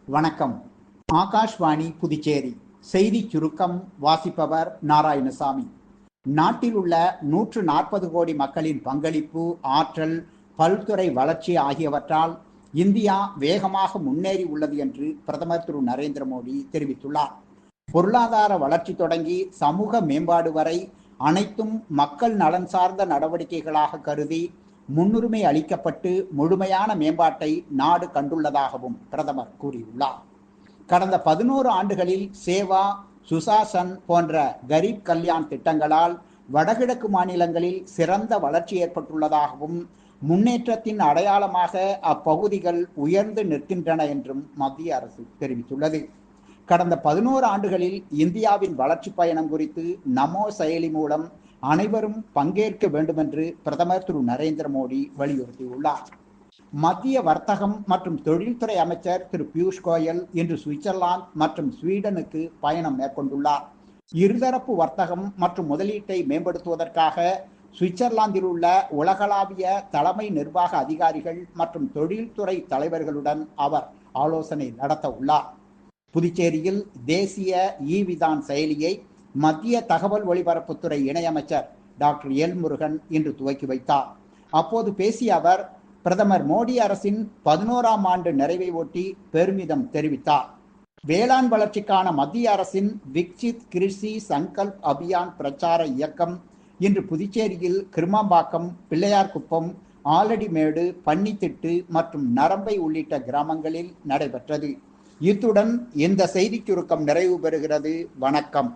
வணக்கம். ஆகாஷ்வாணி புதுச்சேரி செய்தி சுருக்கம் வாசிப்பவர் நாராயணசாமி. நாட்டில் உள்ள 140 கோடி மக்களின் பங்களிப்பு, ஆற்றல், பல்துறை வளர்ச்சி ஆகியவற்றால் இந்தியா வேகமாக முன்னேறி உள்ளது என்று பிரதமர் திரு நரேந்திர மோடி தெரிவித்துள்ளார். பொருளாதார வளர்ச்சி தொடங்கி சமூக மேம்பாடு வரை அனைத்தும் மக்கள் நலன் சார்ந்த நடவடிக்கைகளாக கருதி முன்னுரிமை அளிக்கப்பட்டு முழுமையான மேம்பாட்டை நாடு கண்டுள்ளதாகவும் பிரதமர் கூறியுள்ளார். கடந்த 11 ஆண்டுகளில் சேவா, சுசாசன் போன்ற கரீப் கல்யாண் திட்டங்களால் வடகிழக்கு மாநிலங்களில் சிறந்த வளர்ச்சி ஏற்பட்டுள்ளதாகவும் முன்னேற்றத்தின் அடையாளமாக அப்பகுதிகள் உயர்ந்து நிற்கின்றன என்றும் மத்திய அரசு தெரிவித்துள்ளது. கடந்த 11 ஆண்டுகளில் இந்தியாவின் வளர்ச்சி பயணம் குறித்து நமோ செயலி மூலம் அனைவரும் பங்கேற்க வேண்டும் என்று பிரதமர் திரு நரேந்திர மோடி வலியுறுத்தியுள்ளார். மத்திய வர்த்தகம் மற்றும் தொழில்துறை அமைச்சர் திரு பியூஷ் கோயல் இன்று சுவிட்சர்லாந்து மற்றும் ஸ்வீடனுக்கு பயணம் மேற்கொண்டுள்ளார். இருதரப்பு வர்த்தகம் மற்றும் முதலீட்டை மேம்படுத்துவதற்காக சுவிட்சர்லாந்தில் உள்ள உலகளாவிய தலைமை நிர்வாக அதிகாரிகள் மற்றும் தொழில்துறை தலைவர்களுடன் அவர் ஆலோசனை நடத்த உள்ளார். புதுச்சேரியில் தேசிய விதான் செயலியை மத்திய தகவல் ஒலிபரப்புத்துறை இணையமைச்சர் டாக்டர் எல் முருகன் இன்று துவக்கி வைத்தார். அப்போது பேசிய அவர், பிரதமர் மோடி அரசின் 11ஆம் ஆண்டு நிறைவை ஒட்டி பெருமிதம் தெரிவித்தார். வேளாண் வளர்ச்சிக்கான மத்திய அரசின் விக்சித் கிருஷி சங்கல்ப் அபியான் பிரச்சார இயக்கம் இன்று புதுச்சேரியில் கிருமாம்பாக்கம், பிள்ளையார்குப்பம், ஆலடிமேடு, பன்னித்திட்டு மற்றும் நரம்பை உள்ளிட்ட கிராமங்களில் நடைபெற்றது. இத்துடன் இந்த செய்தி சுருக்கம் நிறைவு பெறுகிறது. வணக்கம்.